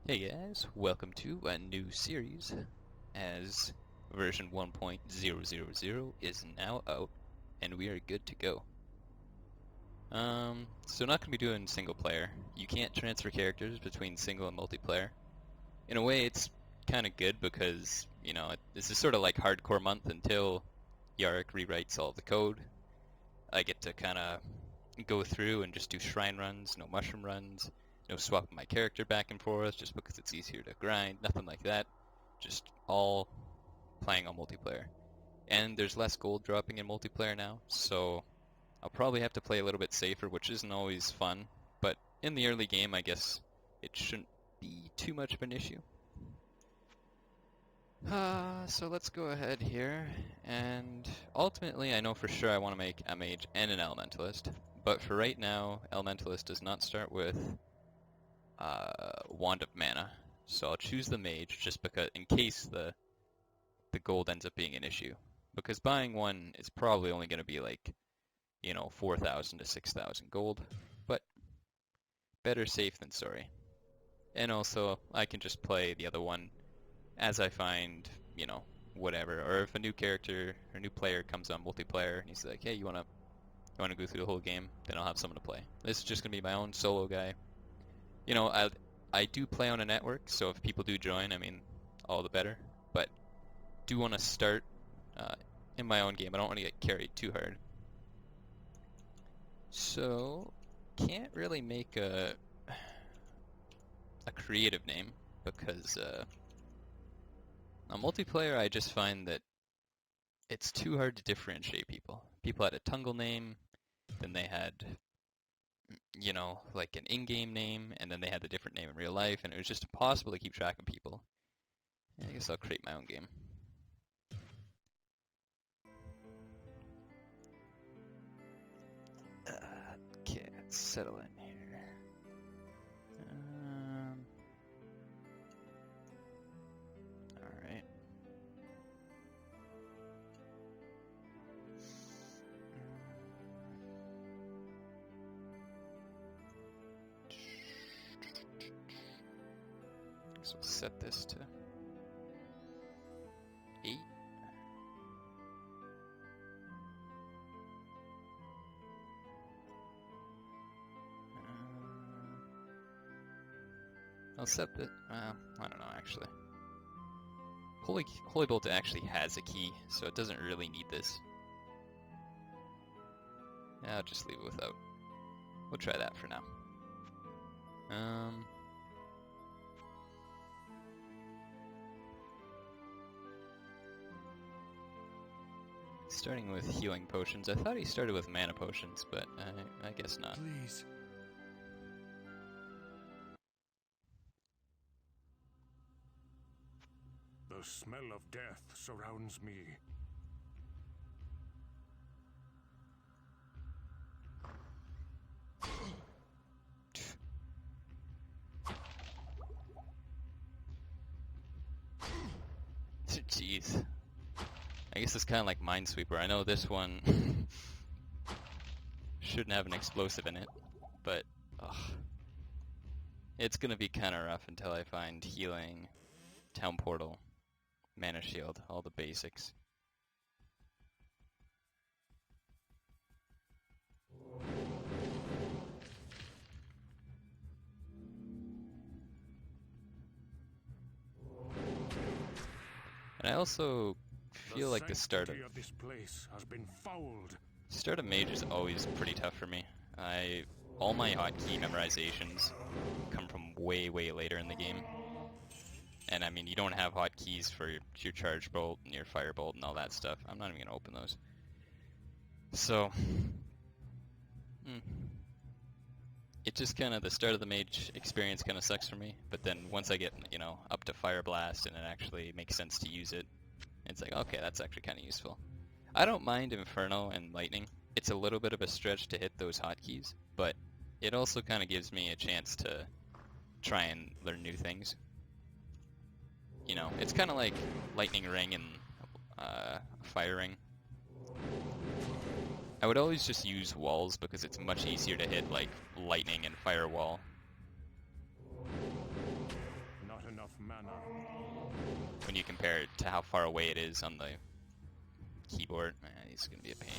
Hey guys, welcome to a new series as version 1.000 is now out and we are good to go. So not going to be doing single player. You can't transfer characters between single and multiplayer. In a way it's kind of good because, this is sort of like hardcore month until Yarrick rewrites all the code. I get to kind of go through and just do shrine runs, no mushroom runs, no swapping my character back and forth just because it's easier to grind, nothing like that. Just all playing on multiplayer. And there's less gold dropping in multiplayer now, so I'll probably have to play a little bit safer, which isn't always fun, but in the early game I guess it shouldn't be too much of an issue. So let's go ahead here, and ultimately I know for sure I want to make a mage and an elementalist, but for right now, elementalist does not start with Wand of Mana, so I'll choose the mage just because, in case the gold ends up being an issue, because buying one is probably only going to be like, 4,000 to 6,000 gold, but better safe than sorry. And also, I can just play the other one as I find, whatever. Or if a new character or new player comes on multiplayer and he's like, hey, you wanna go through the whole game? Then I'll have someone to play. This is just gonna be my own solo guy. I do play on a network, so if people do join, all the better. But do want to start in my own game. I don't want to get carried too hard. So can't really make a creative name because on multiplayer I just find that it's too hard to differentiate people. People had a Tungle name, then they had, like an in-game name, and then they had the different name in real life, and it was just impossible to keep track of people. I guess I'll create my own game. Okay, let's settle in here. Alright. So we'll set this to 8. I'll set the, I don't know actually. Holy Bolt actually has a key, so it doesn't really need this. Yeah, I'll just leave it without. We'll try that for now. Starting with healing potions. I thought he started with mana potions, but I guess not. Please. The smell of death surrounds me. Jeez. I guess it's kind of like Minesweeper. I know this one shouldn't have an explosive in it, but it's gonna be kind of rough until I find healing, town portal, mana shield, all the basics. And I also feel like the start of this place has been fouled. Start of mage is always pretty tough for me. All my hotkey memorizations come from way later in the game. And you don't have hotkeys for your charge bolt and your fire bolt and all that stuff. I'm not even gonna open those. So it just kind of, the start of the mage experience kind of sucks for me. But then once I get up to fire blast and it actually makes sense to use it, it's like, okay, that's actually kind of useful. I don't mind Inferno and Lightning. It's a little bit of a stretch to hit those hotkeys, but it also kind of gives me a chance to try and learn new things. It's kind of like Lightning Ring and Fire Ring. I would always just use walls because it's much easier to hit like lightning and firewall. when you compare it to how far away it is on the keyboard. Man, he's gonna be a pain.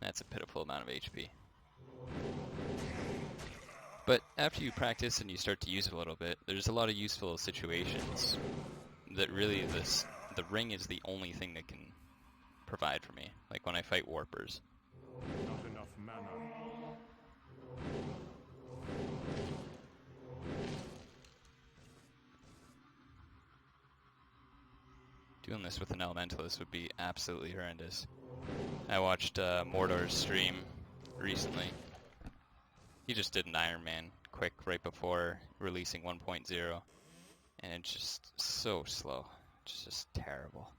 That's a pitiful amount of HP. But after you practice and you start to use it a little bit, there's a lot of useful situations that really the ring is the only thing that can provide for me. Like when I fight warpers. Not enough mana. Doing this with an elementalist would be absolutely horrendous. I watched Mordor's stream recently. He just did an Iron Man quick right before releasing 1.0, and it's just so slow. It's just terrible.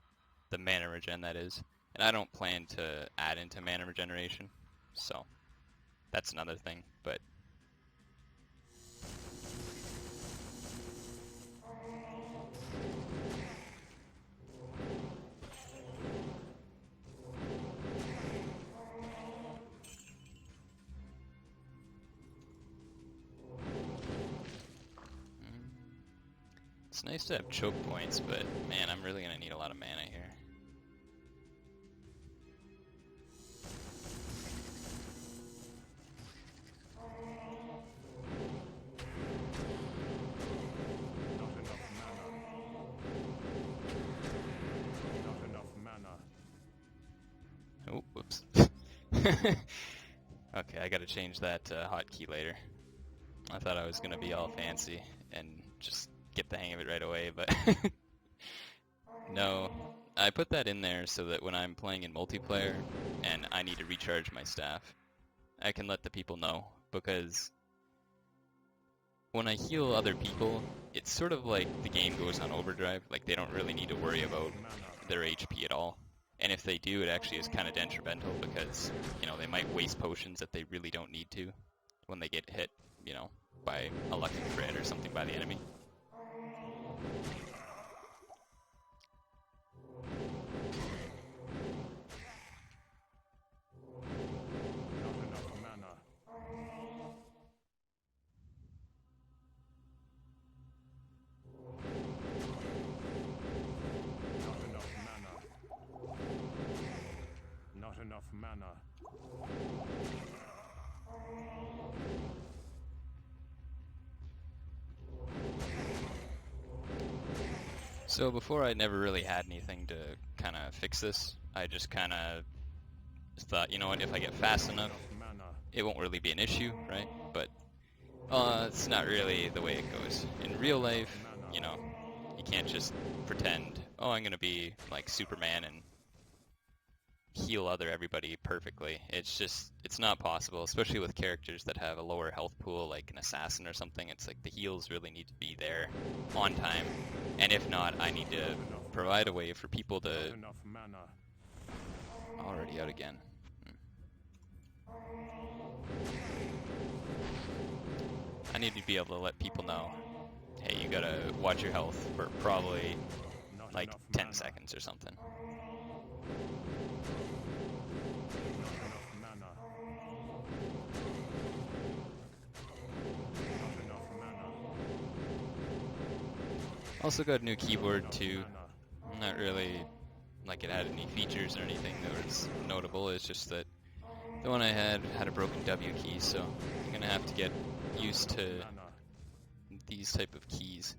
The mana regen, that is. And I don't plan to add into mana regeneration, so that's another thing, but it's nice to have choke points, but man, I'm really gonna need a lot of mana here. Not enough mana. Oh, whoops. Okay, I gotta change that hotkey later. I thought I was gonna be all fancy and just get the hang of it right away, but no. I put that in there so that when I'm playing in multiplayer and I need to recharge my staff, I can let the people know, because when I heal other people, it's sort of like the game goes on overdrive. Like, they don't really need to worry about their HP at all. And if they do, it actually is kind of detrimental, because, you know, they might waste potions that they really don't need to when they get hit, you know, by a lucky crit or something by the enemy. Not enough mana. Not enough mana. Not enough mana. So before, I never really had anything to kind of fix this. I just kind of thought, you know what, if I get fast enough, Mana. it won't really be an issue, right? But it's not really the way it goes. In real life, you know, you can't just pretend, oh, I'm going to be like Superman and heal everybody perfectly. It's just, it's not possible, especially with characters that have a lower health pool, like an assassin or something. It's like the heals really need to be there on time. And if not, I need to provide a way for people to... Not enough mana. Already out again. I need to be able to let people know, hey, you gotta watch your health for probably Not like enough 10 mana. seconds or something. Not enough mana. Not enough mana. Also got a new keyboard too. Mana. Not really like it had any features or anything that was notable. It's just that the one I had a broken W key, so I'm gonna have to get used to Mana. these type of keys.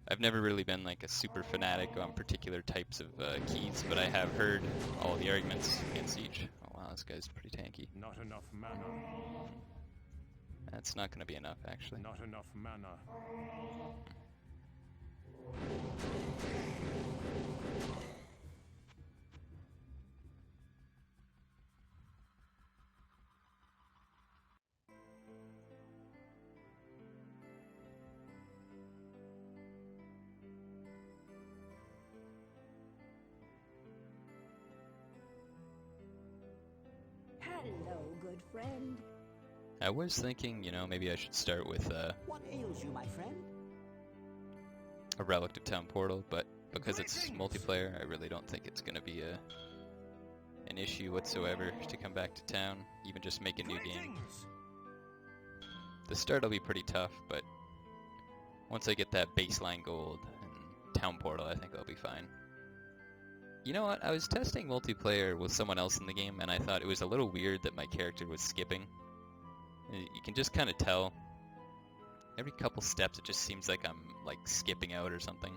I've never really been like a super fanatic on particular types of keys, but I have heard all the arguments against each. Oh wow, this guy's pretty tanky. Not enough mana. That's not gonna be enough, actually. Not enough mana. Hello, good friend. I was thinking, you know, maybe I should start with What ails you, my friend? a Relic of Town Portal, but because it's multiplayer, I really don't think it's going to be an issue whatsoever to come back to town, even just make a new game. The start will be pretty tough, but once I get that baseline gold and town portal, I think I'll be fine. You know what? I was testing multiplayer with someone else in the game, and I thought it was a little weird that my character was skipping. You can just kind of tell. Every couple steps, it just seems like I'm like skipping out or something.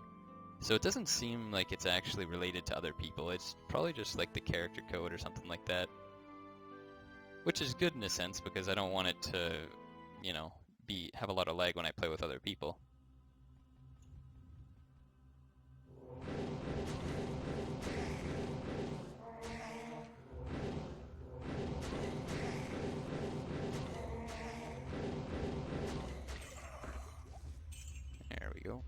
So it doesn't seem like it's actually related to other people. It's probably just like the character code or something like that. Which is good in a sense, because I don't want it to, you know, have a lot of lag when I play with other people. There we go.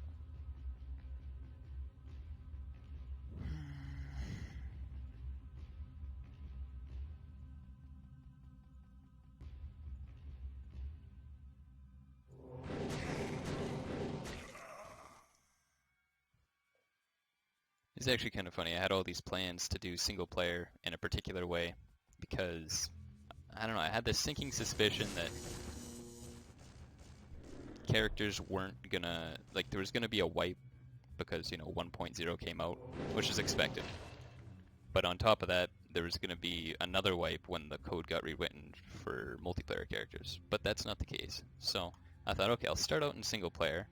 It's actually kind of funny. I had all these plans to do single player in a particular way because, I don't know, I had this sinking suspicion that characters weren't gonna, like, there was gonna be a wipe because, you know, 1.0 came out, which is expected. But on top of that, there was gonna be another wipe when the code got rewritten for multiplayer characters. But that's not the case. So I thought, okay, I'll start out in single player,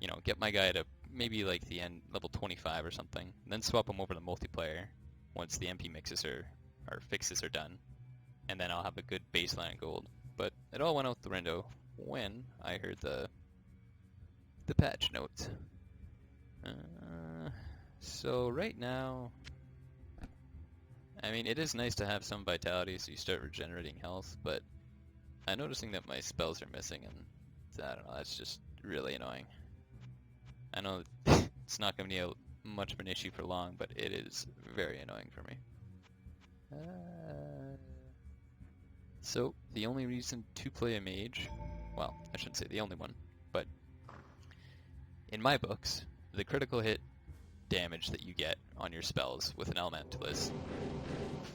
you know, get my guy to maybe like the end, level 25 or something, and then swap him over to multiplayer once the MP mixes or fixes are done, and then I'll have a good baseline gold. But it all went out the window when I heard the patch notes. So right now, I mean, it is nice to have some vitality so you start regenerating health, but I'm noticing that my spells are missing, and I don't know, that's just really annoying. I know it's not going to be much of an issue for long, but it is very annoying for me. So, the only reason to play a mage, well, I shouldn't say the only one, but in my books, the critical hit damage that you get on your spells with an elementalist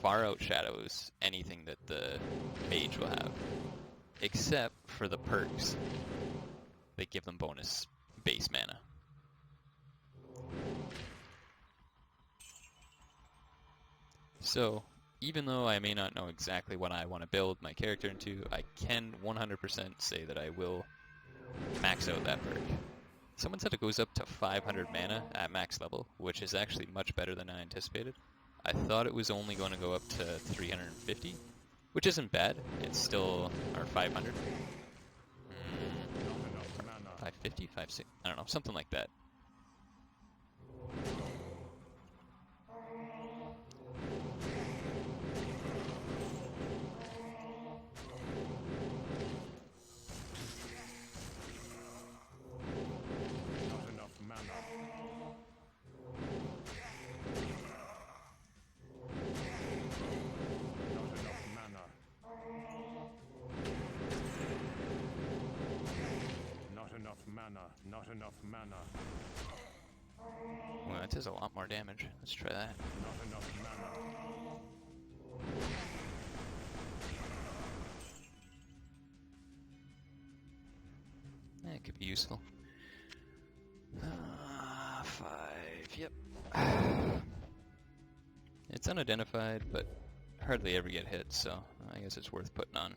far outshadows anything that the mage will have, except for the perks that give them bonus base mana. So, even though I may not know exactly what I want to build my character into, I can 100% say that I will max out that perk. Someone said it goes up to 500 mana at max level, which is actually much better than I anticipated. I thought it was only going to go up to 350, which isn't bad. It's still, or 500. 550, 560, I don't know, something like that. Not enough mana. Well, that does a lot more damage. Let's try that. Not enough mana. Yeah, it could be useful. 5, yep. It's unidentified, but hardly ever get hit, so I guess it's worth putting on.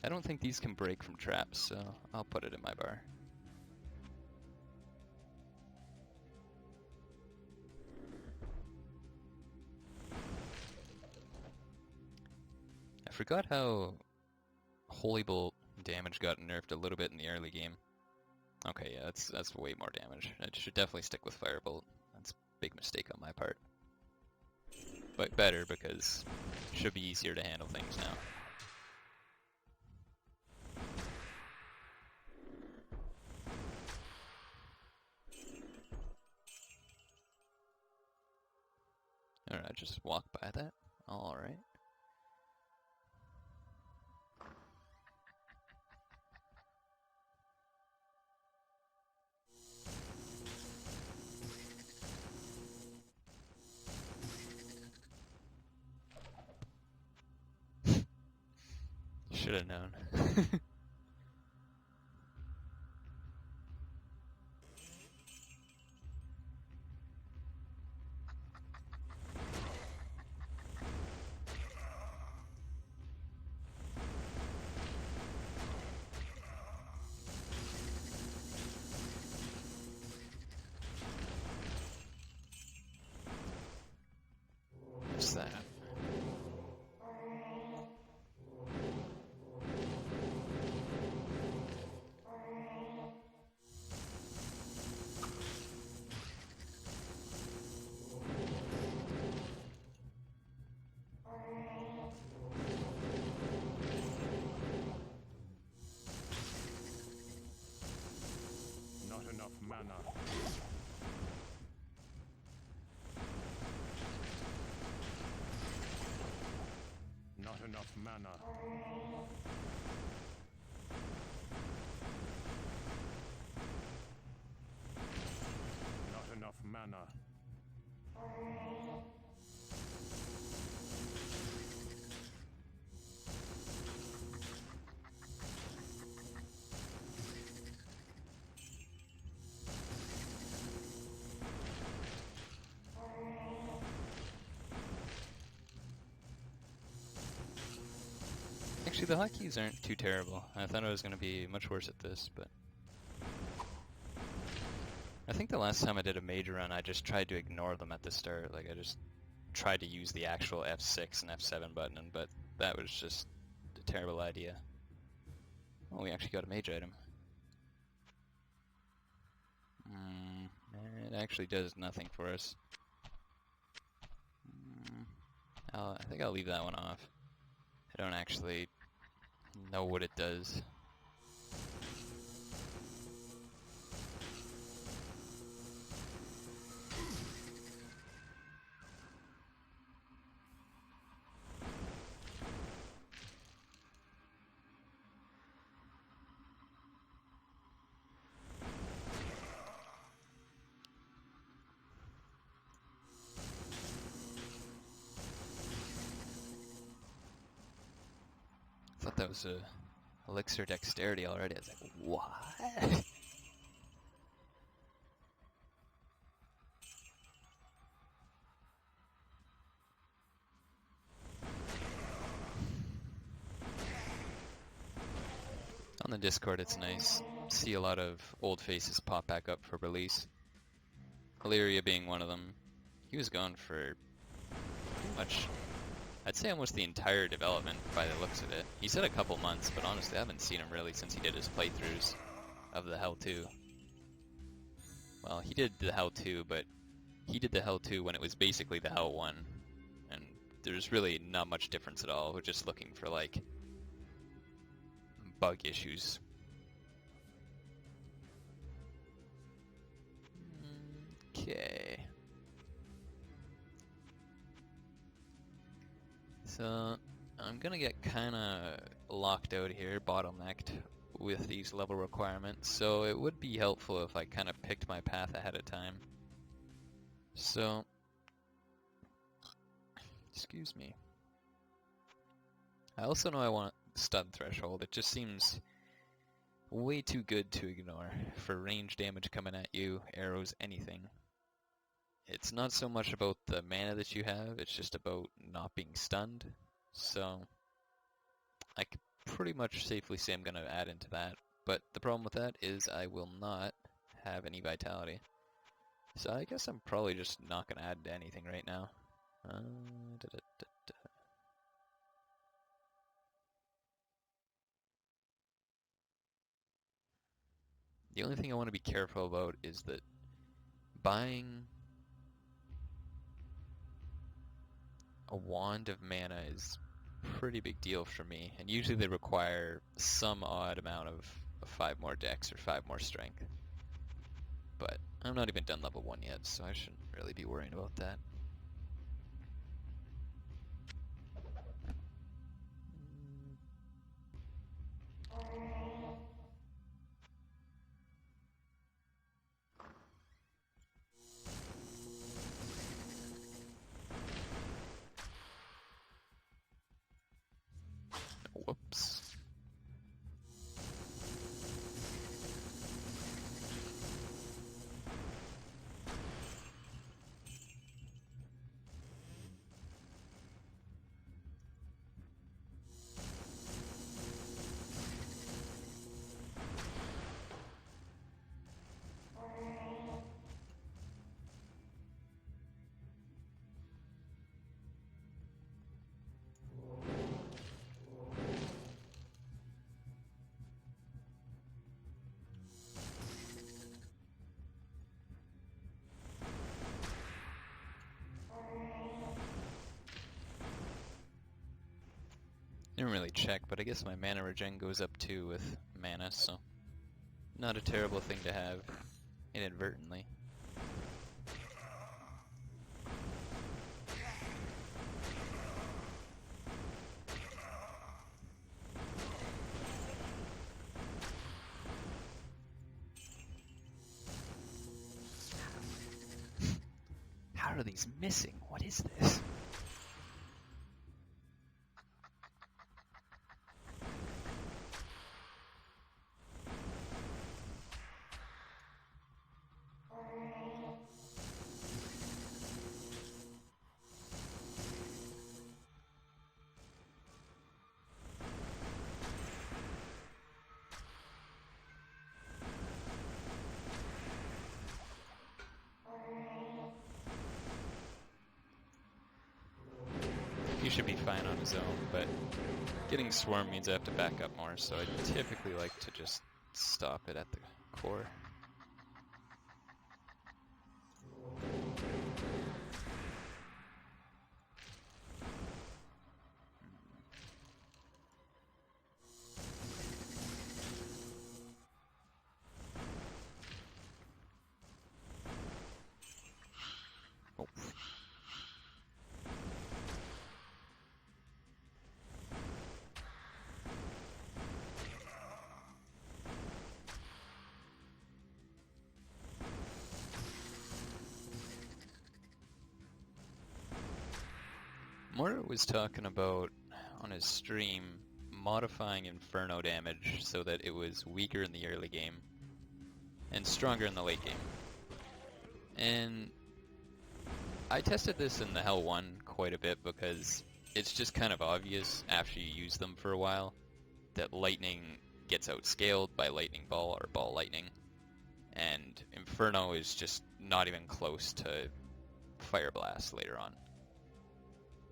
I don't think these can break from traps, so I'll put it in my bar. I forgot how Holy Bolt damage got nerfed a little bit in the early game. Okay, yeah, that's way more damage. I should definitely stick with Firebolt. That's a big mistake on my part. But better, because it should be easier to handle things now. Alright, just walk by that. Alright. should have known. What's that? Not enough mana. Not enough mana. Not enough mana. Actually, the hotkeys aren't too terrible. I thought I was going to be much worse at this, but... I think the last time I did a mage run, I just tried to ignore them at the start. Like, I just tried to use the actual F6 and F7 button, but that was just a terrible idea. Oh, we actually got a mage item. It actually does nothing for us. I think I'll leave that one off. I don't actually know what it does. I thought that was a elixir dexterity already. I was like, what? On the Discord, it's nice. See a lot of old faces pop back up for release. Illyria being one of them. He was gone for pretty much, I'd say almost the entire development by the looks of it. He said a couple months, but honestly I haven't seen him really since he did his playthroughs of the Hell 2. Well, he did the Hell 2, but he did the Hell 2 when it was basically the Hell 1. And there's really not much difference at all. We're just looking for, like, bug issues. Okay. So, I'm gonna get kinda locked out here, bottlenecked with these level requirements, so it would be helpful if I kinda picked my path ahead of time. So, excuse me. I also know I want stun threshold. It just seems way too good to ignore for range damage coming at you, arrows, anything. It's not so much about the mana that you have, it's just about not being stunned. So, I could pretty much safely say I'm going to add into that. But the problem with that is I will not have any vitality. So I guess I'm probably just not going to add to anything right now. The only thing I want to be careful about is that buying a wand of mana is a pretty big deal for me, and usually they require some odd amount of 5 more dex or 5 more strength. But I'm not even done level 1 yet, so I shouldn't really be worrying about that. Whoops. Didn't really check, but I guess my mana regen goes up too with mana, so not a terrible thing to have inadvertently. How are these missing? What is this? He should be fine on his own, but getting swarm means I have to back up more, so I typically like to just stop it at the core. Oh. Mora was talking about on his stream modifying Inferno damage so that it was weaker in the early game and stronger in the late game. And I tested this in the Hell 1 quite a bit because it's just kind of obvious after you use them for a while that lightning gets outscaled by lightning ball or ball lightning, and Inferno is just not even close to Fire Blast later on.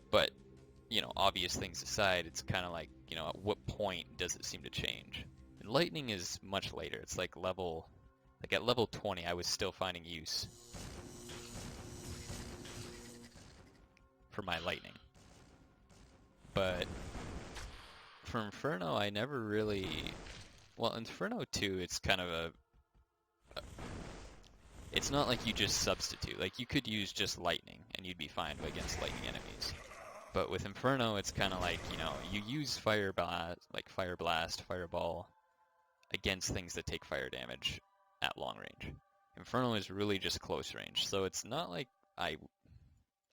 But, you know, obvious things aside, it's kind of like, you know, at what point does it seem to change? And lightning is much later. It's like at level 20, I was still finding use for my lightning. But for Inferno, I never really... Well, Inferno 2, it's kind of it's not like you just substitute. Like, you could use just lightning, and you'd be fine against lightning enemies. But with Inferno, it's kind of like, you know, you use Fire Blast, Fireball, against things that take fire damage at long range. Inferno is really just close range, so it's not like I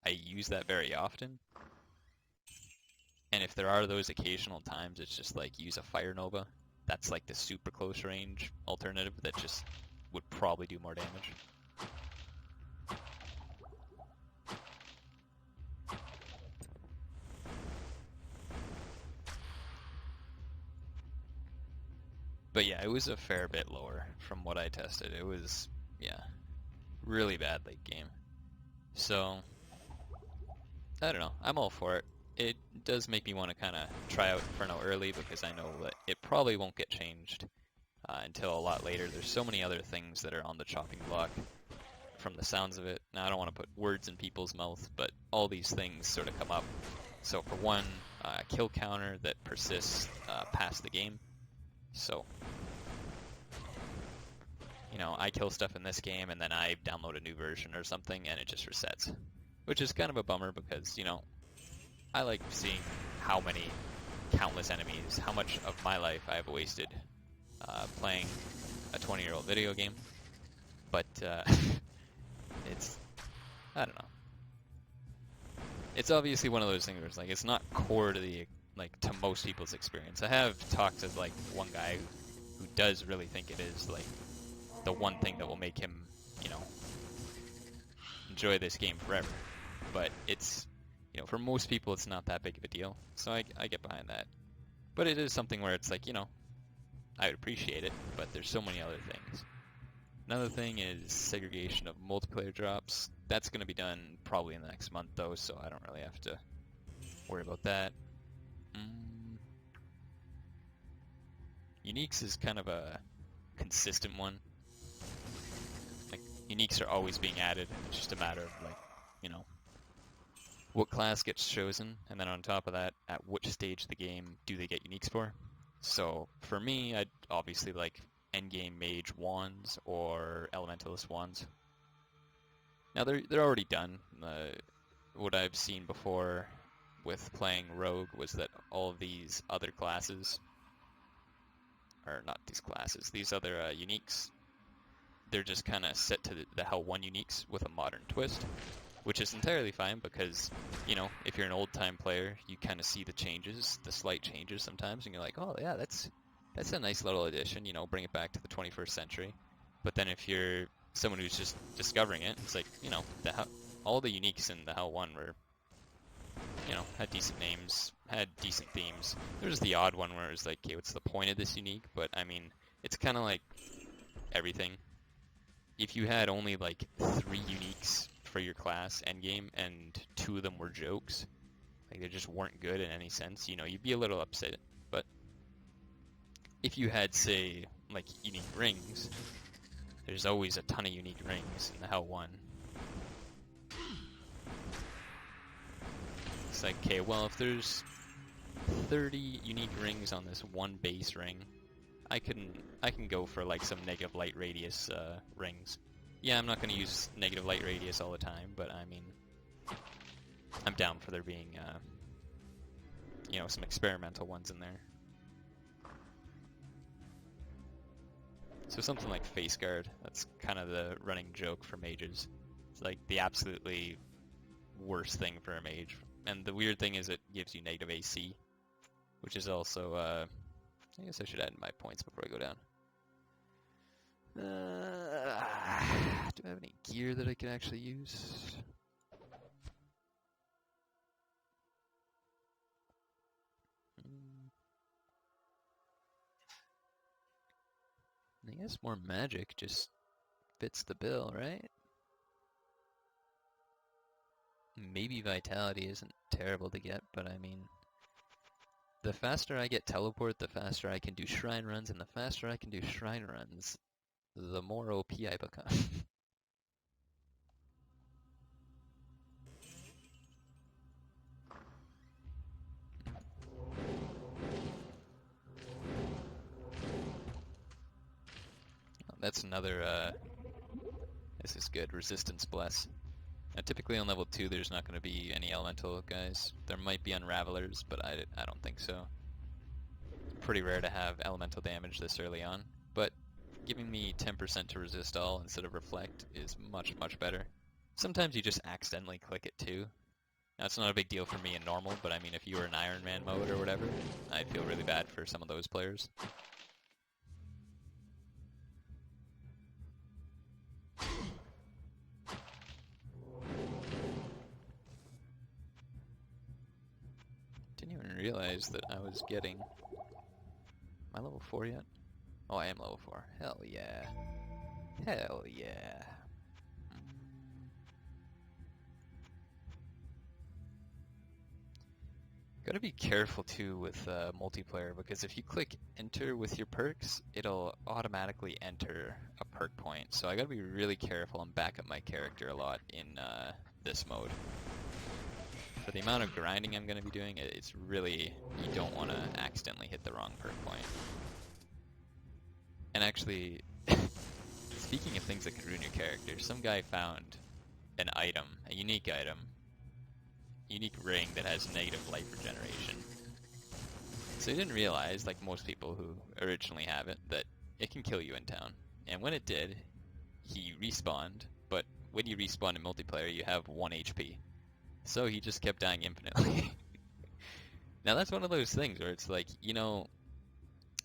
use that very often. And if there are those occasional times, it's just like use a Fire Nova. That's like the super close range alternative that just would probably do more damage. But yeah, it was a fair bit lower from what I tested. It was, yeah, really bad late game. So, I don't know. I'm all for it. It does make me want to kind of try out Inferno early because I know that it probably won't get changed until a lot later. There's so many other things that are on the chopping block from the sounds of it. Now, I don't want to put words in people's mouth, but all these things sort of come up. So for one, kill counter that persists past the game. So, you know, I kill stuff in this game and then I download a new version or something and it just resets. Which is kind of a bummer because, you know, I like seeing how many countless enemies, how much of my life I have wasted playing a 20-year-old video game. But it's, I don't know. It's obviously one of those things where it's like, it's not core to the, like, to most people's experience. I have talked to, like, one guy who does really think it is, like, the one thing that will make him, you know, enjoy this game forever. But it's, you know, for most people it's not that big of a deal. So I get behind that. But it is something where it's like, you know, I would appreciate it, but there's so many other things. Another thing is segregation of multiplayer drops. That's going to be done probably in the next month, though, so I don't really have to worry about that. Uniques is kind of a consistent one. Like, uniques are always being added, and it's just a matter of, like, you know, what class gets chosen, and then on top of that, at which stage of the game do they get uniques for. So for me, I'd obviously like endgame mage wands or elementalist wands. Now they're already done. What I've seen before with playing rogue was that all of these other classes, or not these classes, these other uniques, they're just kind of set to the Hell 1 uniques with a modern twist, which is entirely fine because, you know, if you're an old-time player, you kind of see the changes, the slight changes sometimes, and you're like, oh yeah, that's a nice little addition, you know, bring it back to the 21st century. But then if you're someone who's just discovering it, it's like, you know, all the uniques in the Hell 1 were, you know, had decent names, had decent themes. There was the odd one where it was like, okay, what's the point of this unique? But I mean, it's kind of like everything. If you had only like 3 uniques for your class endgame and 2 of them were jokes, like they just weren't good in any sense, you know, you'd be a little upset. But if you had, say, like unique rings, there's always a ton of unique rings in the Hell 1. It's like, okay, well, if there's 30 unique rings on this one base ring, I can go for like some negative light radius rings. Yeah, I'm not going to use negative light radius all the time, but I mean, I'm down for there being, you know, some experimental ones in there. So something like face guard, that's kind of the running joke for mages. It's like the absolutely worst thing for a mage. And the weird thing is it gives you negative AC, which is also, I guess I should add my points before I go down. Do I have any gear that I can actually use? I guess more magic just fits the bill, right? Maybe vitality isn't terrible to get, but I mean, the faster I get teleport, the faster I can do shrine runs, and the faster I can do shrine runs, the more OP I become. That's another, this is good, Resistance Bless. Now, typically on level 2 there's not going to be any elemental guys. There might be unravelers, but I don't think so. Pretty rare to have elemental damage this early on, but giving me 10% to resist all instead of reflect is much, much better. Sometimes you just accidentally click it too. Now, it's not a big deal for me in normal, but I mean, if you were in Iron Man mode or whatever, I'd feel really bad for some of those players. Didn't even realize that I was getting... Am I level 4 yet? Oh, I am level 4. Hell yeah. Hell yeah. Gotta be careful too with multiplayer, because if you click enter with your perks, it'll automatically enter a perk point. So I gotta be really careful and back up my character a lot in this mode. For the amount of grinding I'm gonna be doing, it's really, you don't want to accidentally hit the wrong perk point. And actually, speaking of things that could ruin your character, some guy found an item, a unique item, unique ring that has negative life regeneration. So he didn't realize, like most people who originally have it, that it can kill you in town. And when it did, he respawned, but when you respawn in multiplayer, you have 1 HP. So he just kept dying infinitely. Now that's one of those things where it's like, you know,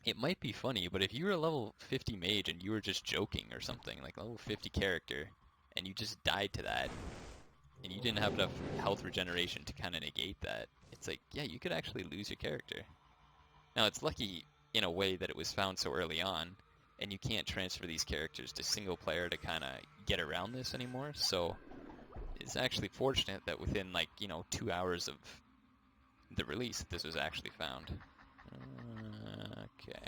it might be funny, but if you were a level 50 mage and you were just joking or something, like a level 50 character, and you just died to that, and you didn't have enough health regeneration to kind of negate that, it's like, yeah, you could actually lose your character. Now, it's lucky in a way that it was found so early on, and you can't transfer these characters to single player to kind of get around this anymore, so it's actually fortunate that within, like, you know, 2 hours of the release, this was actually found. Okay.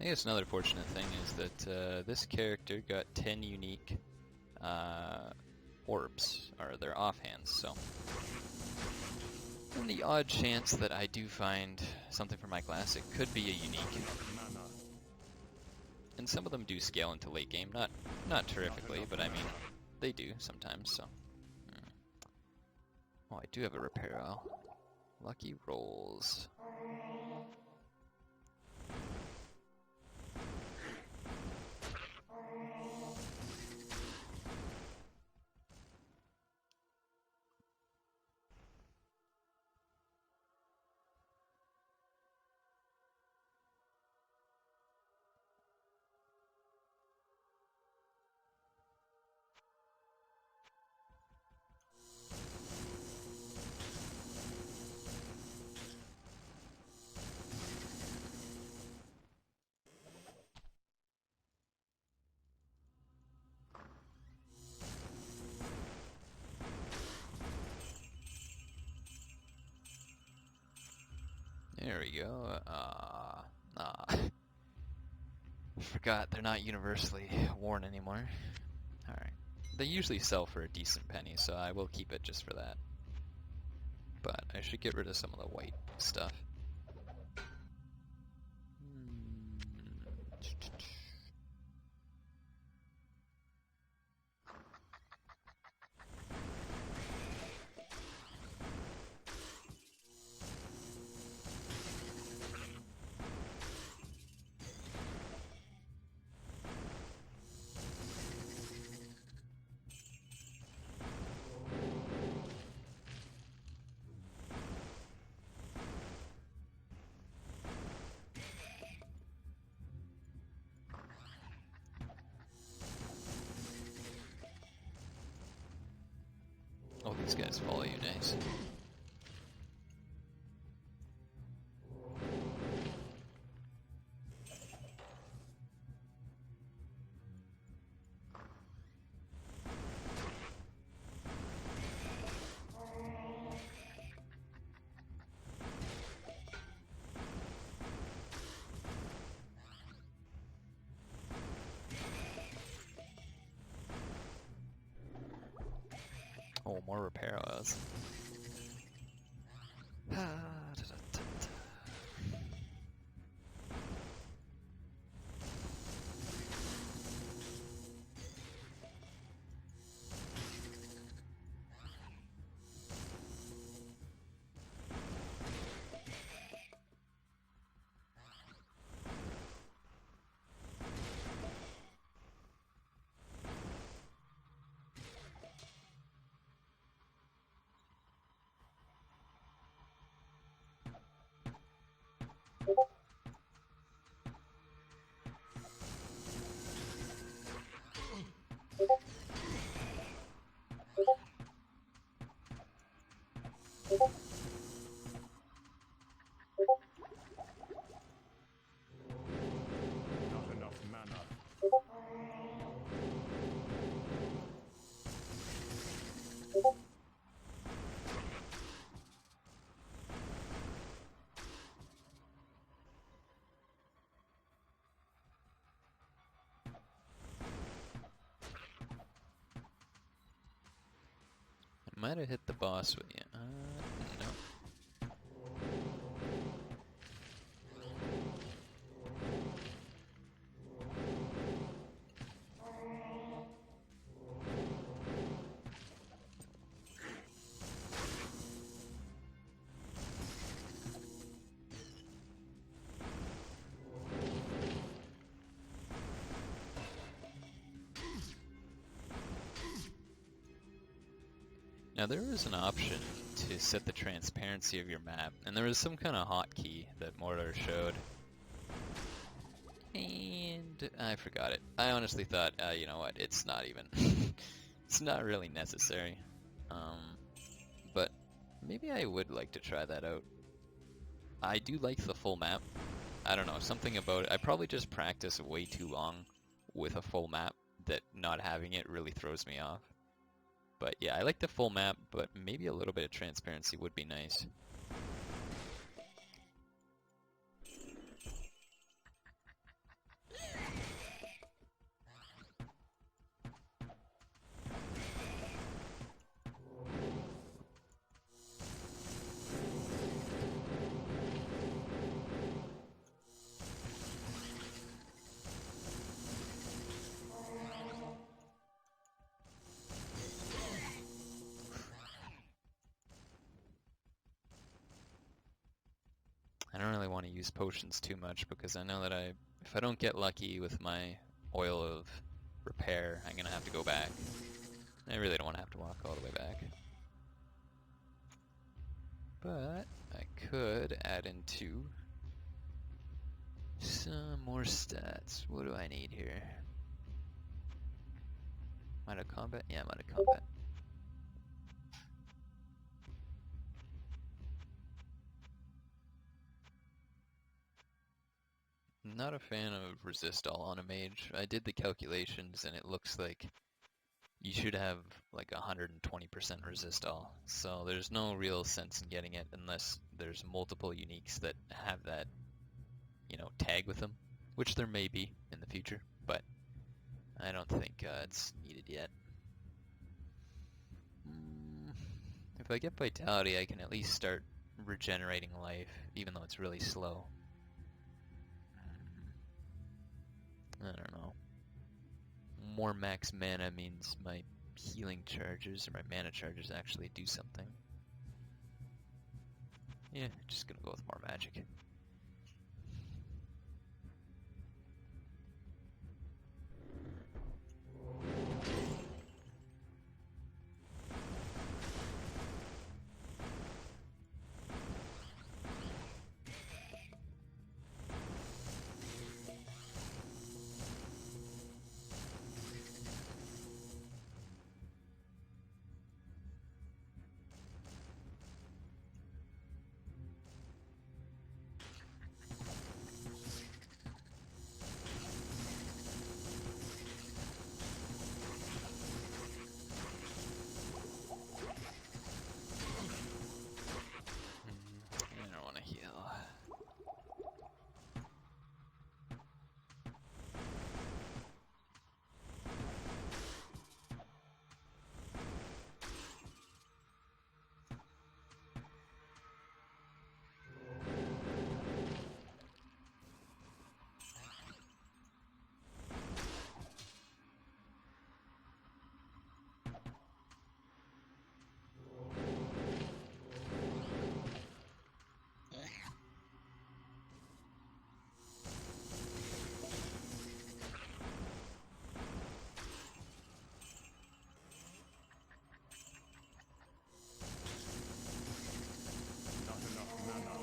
I guess another fortunate thing is that this character got 10 unique orbs, or their offhands, so in the odd chance that I do find something from my class, it could be a unique. Mana. And some of them do scale into late game, not terrifically, but I mean, they do sometimes, so. Oh, I do have a repair oil. Lucky rolls. There we go. Forgot they're not universally worn anymore. Alright. They usually sell for a decent penny, so I will keep it just for that. But I should get rid of some of the white stuff. Oh, these guys follow you, nice. Oh, more repair oils. Not enough mana. I might have hit the boss with you. No. Now there is an option to set the transparency of your map, and there was some kind of hotkey that Mordor showed. And I forgot it. I honestly thought, you know what, it's not even, it's not really necessary. But maybe I would like to try that out. I do like the full map. I don't know, something about it. I probably just practice way too long with a full map that not having it really throws me off. But yeah, I like the full map, but maybe a little bit of transparency would be nice. want to use potions too much because I know that if I don't get lucky with my oil of repair, I'm going to have to go back. I really don't want to have to walk all the way back. But I could add into some more stats. What do I need here? Might have combat? Yeah, might have combat. Not a fan of resist all on a mage. I did the calculations and it looks like you should have like 120% resist all. So there's no real sense in getting it unless there's multiple uniques that have that, you know, tag with them, which there may be in the future, but I don't think it's needed yet. If I get vitality, I can at least start regenerating life, even though it's really slow. I don't know. More max mana means my healing charges, or my mana charges, actually do something. Yeah, just gonna go with more magic. I don't want to heal. Not enough mana.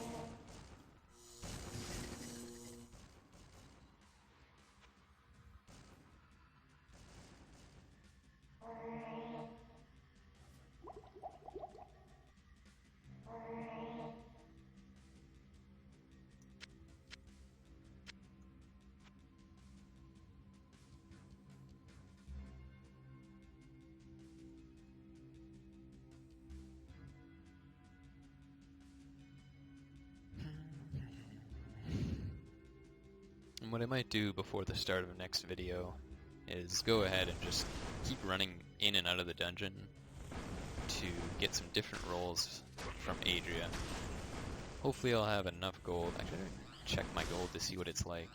And what I might do before the start of the next video is go ahead and just keep running in and out of the dungeon to get some different rolls from Adria. Hopefully I'll have enough gold. Actually, I didn't check my gold to see what it's like.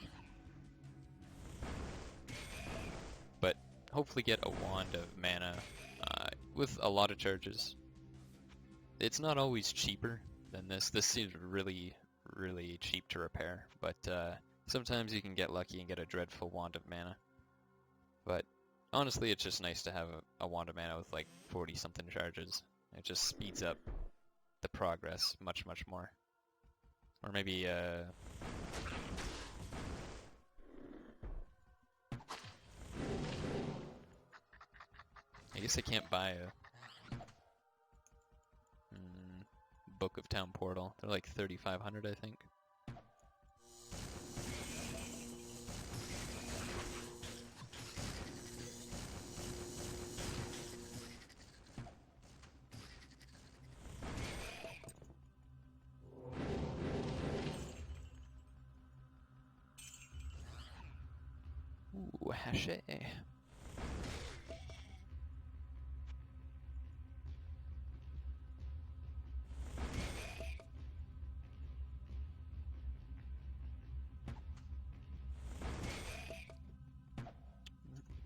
But hopefully get a wand of mana with a lot of charges. It's not always cheaper than this. This seems really, really cheap to repair, but sometimes you can get lucky and get a dreadful wand of mana. But honestly, it's just nice to have a wand of mana with like 40-something charges. It just speeds up the progress much, much more. Or maybe, I guess I can't buy a Book of Town Portal. They're like 3,500, I think. Ooh, hashe.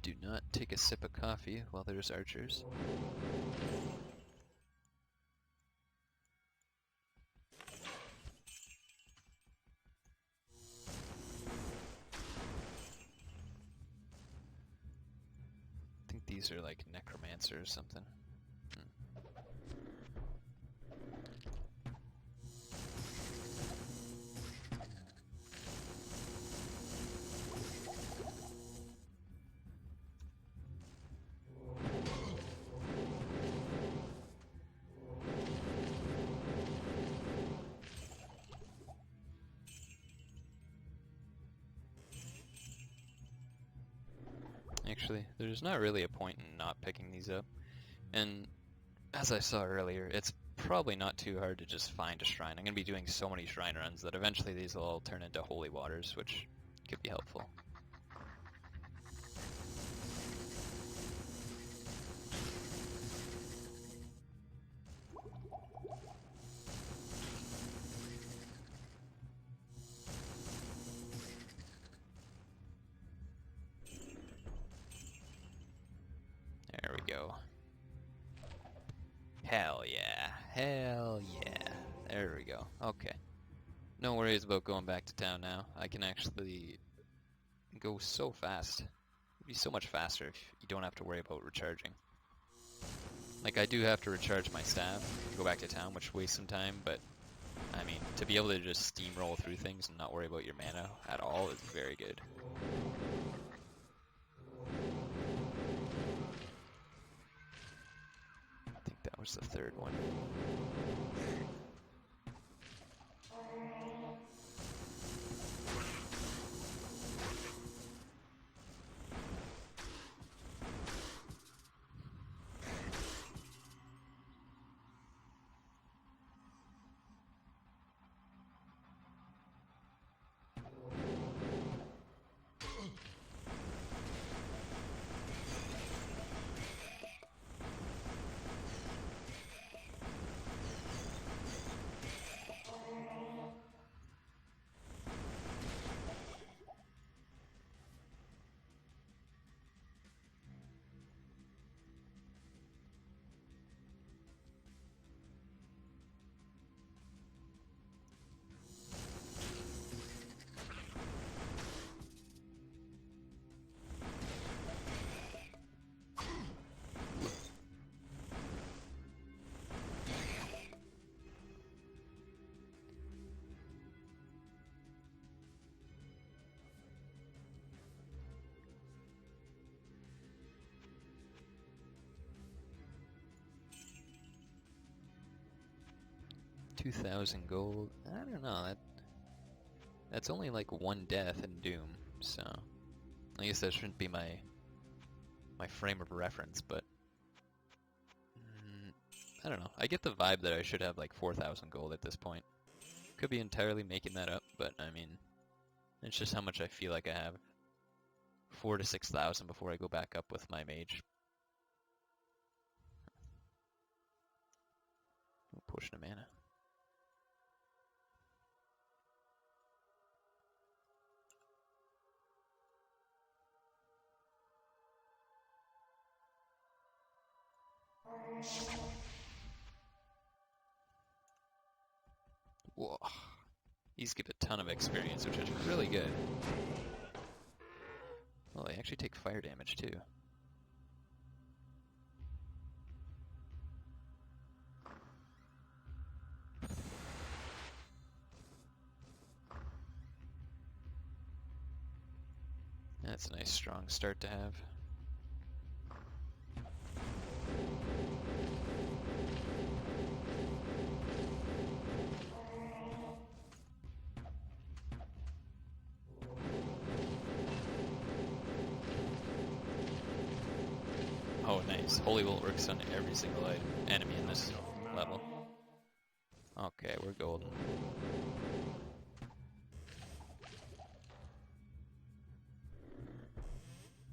Do not take a sip of coffee while there's archers. these are like necromancer or something. Actually, there's not really a point in not picking these up. And as I saw earlier, it's probably not too hard to just find a shrine. I'm going to be doing so many shrine runs that eventually these will all turn into holy waters, which could be helpful. There we go. Hell yeah. Hell yeah. There we go. Okay. No worries about going back to town now. I can actually go so fast. It'd be so much faster if you don't have to worry about recharging. Like, I do have to recharge my staff to go back to town, which wastes some time, but I mean, to be able to just steamroll through things and not worry about your mana at all is very good. I think that was the third one. 2,000 gold. I don't know. That's only like one death in Doom, so I guess that shouldn't be my frame of reference. But I don't know. I get the vibe that I should have like 4,000 gold at this point. Could be entirely making that up, but I mean, it's just how much I feel like I have. 4,000 to 6,000 before I go back up with my mage. Potion of mana. Whoa. These give a ton of experience, which is really good. Well, they actually take fire damage too. That's a nice strong start to have. Oh, nice. Holy Bolt works on every single enemy in this level. Okay, we're golden.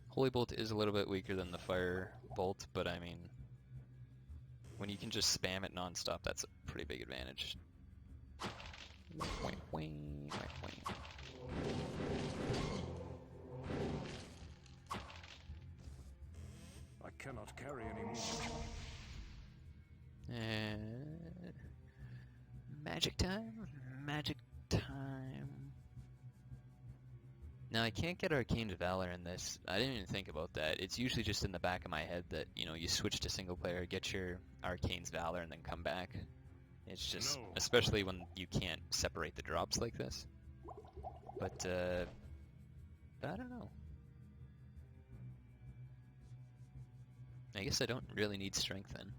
Holy Bolt is a little bit weaker than the Fire Bolt, but I mean, when you can just spam it non-stop, that's a pretty big advantage. I cannot carry anymore. Magic time? Magic time. Now I can't get Arcane Valor in this. I didn't even think about that. It's usually just in the back of my head that, you switch to single player, get your Arcane's Valor, and then come back. It's just, No. especially when you can't separate the drops like this. But I don't know. I guess I don't really need strength then.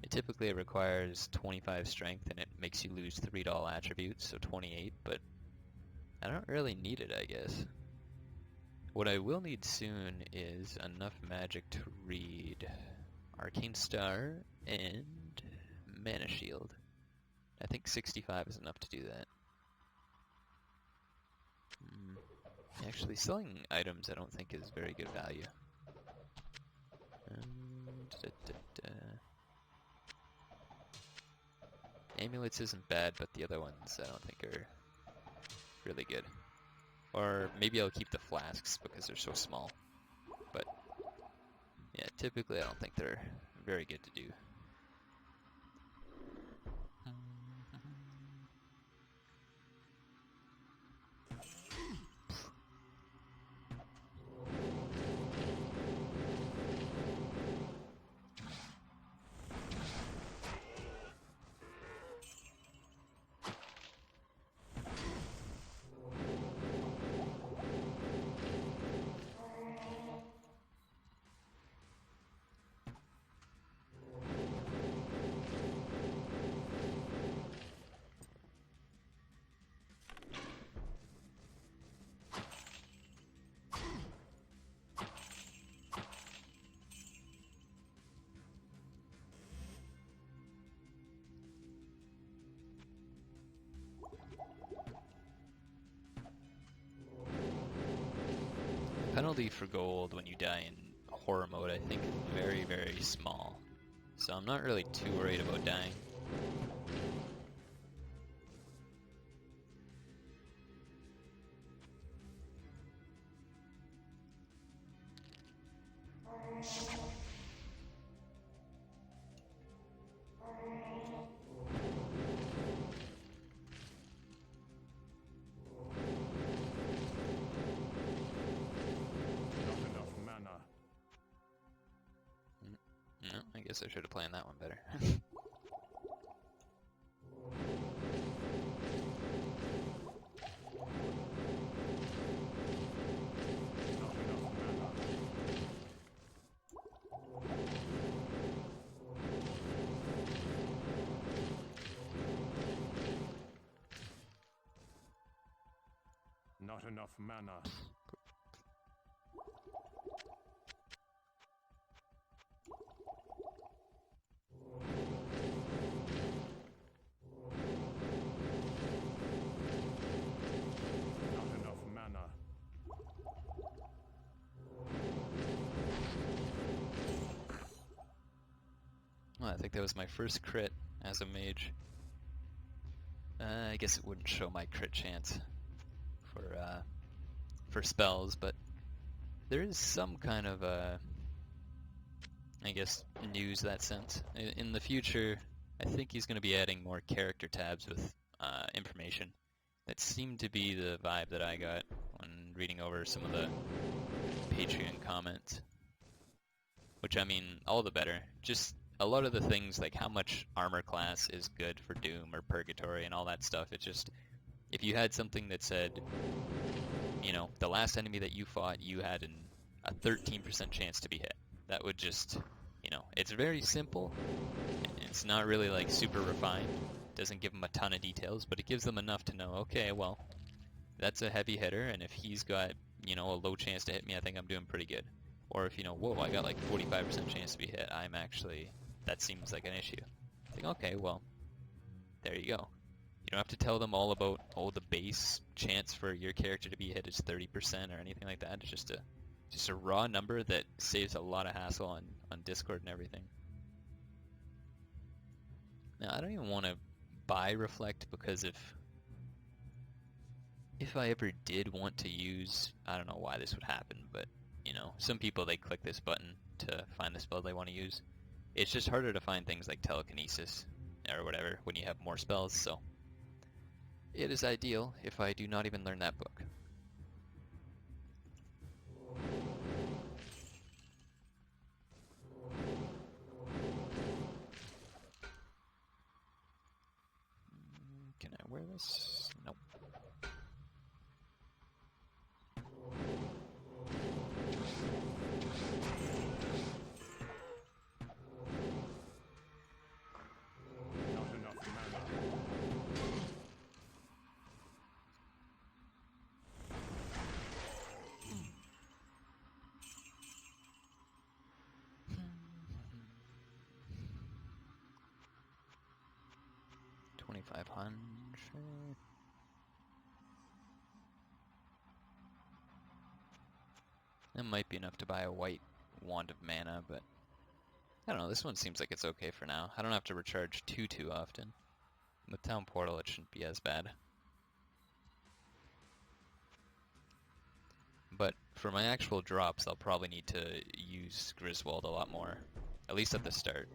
It typically requires 25 strength and it makes you lose 3 doll attributes, so 28, but I don't really need it, I guess. What I will need soon is enough magic to read Arcane Star and Mana Shield. I think 65 is enough to do that. Actually, selling items I don't think is very good value. Amulets isn't bad, but the other ones I don't think are really good. Or maybe I'll keep the flasks because they're so small. But yeah, typically I don't think they're very good to do. Penalty for gold when you die in horror mode, I think, is very, very small. So I'm not really too worried about dying. No, I guess I should have planned that one better. Not enough mana. Not enough mana. Well, I think that was my first crit as a mage. I guess it wouldn't show my crit chance for spells, but there is some kind of I guess, news that sense. In the future, I think he's going to be adding more character tabs with information. That seemed to be the vibe that I got when reading over some of the Patreon comments. Which, I mean, all the better. Just a lot of the things, like how much armor class is good for Doom or Purgatory and all that stuff, it's just, if you had something that said, the last enemy that you fought, you had a 13% chance to be hit. That would just, it's very simple. It's not really like super refined. Doesn't give them a ton of details, but it gives them enough to know, okay, well, that's a heavy hitter, and if he's got, a low chance to hit me, I think I'm doing pretty good. Or if, whoa, I got like 45% chance to be hit, that seems like an issue. It's like, okay, well, there you go. You don't have to tell them all about, the base chance for your character to be hit is 30% or anything like that. It's just a raw number that saves a lot of hassle on Discord and everything. Now, I don't even want to buy Reflect because if I ever did want to use, I don't know why this would happen, but, some people, they click this button to find the spell they want to use. It's just harder to find things like telekinesis or whatever when you have more spells, so it is ideal if I do not even learn that book. Can I wear this? Nope. Not enough mana. 2,500. That might be enough to buy a white wand of mana, but I don't know. This one seems like it's okay for now. I don't have to recharge too often. With Town Portal, it shouldn't be as bad. But for my actual drops, I'll probably need to use Griswold a lot more, at least at the start.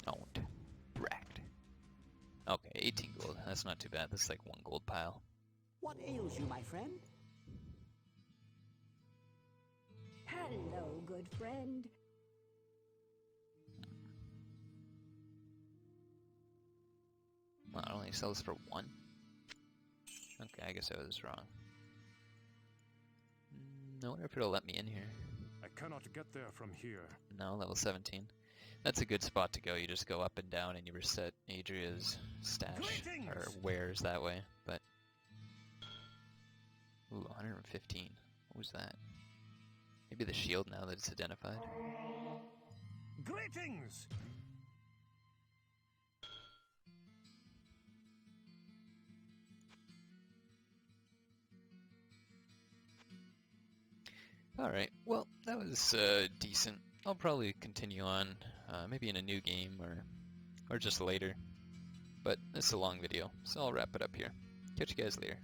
Owned. Racked. Okay, 18 gold. That's not too bad. That's like 1 gold pile. What ails you, my friend? Hello, good friend. Well, it only sells for 1. Okay, I guess I was wrong. I wonder if it'll let me in here. I cannot get there from here. No, level 17. That's a good spot to go. You just go up and down and you reset Adria's stash, or wares that way. But ooh, 115. What was that? Maybe the shield now that it's identified. Greetings! Alright, well, that was decent. I'll probably continue on, maybe in a new game or just later. But it's a long video, so I'll wrap it up here. Catch you guys later.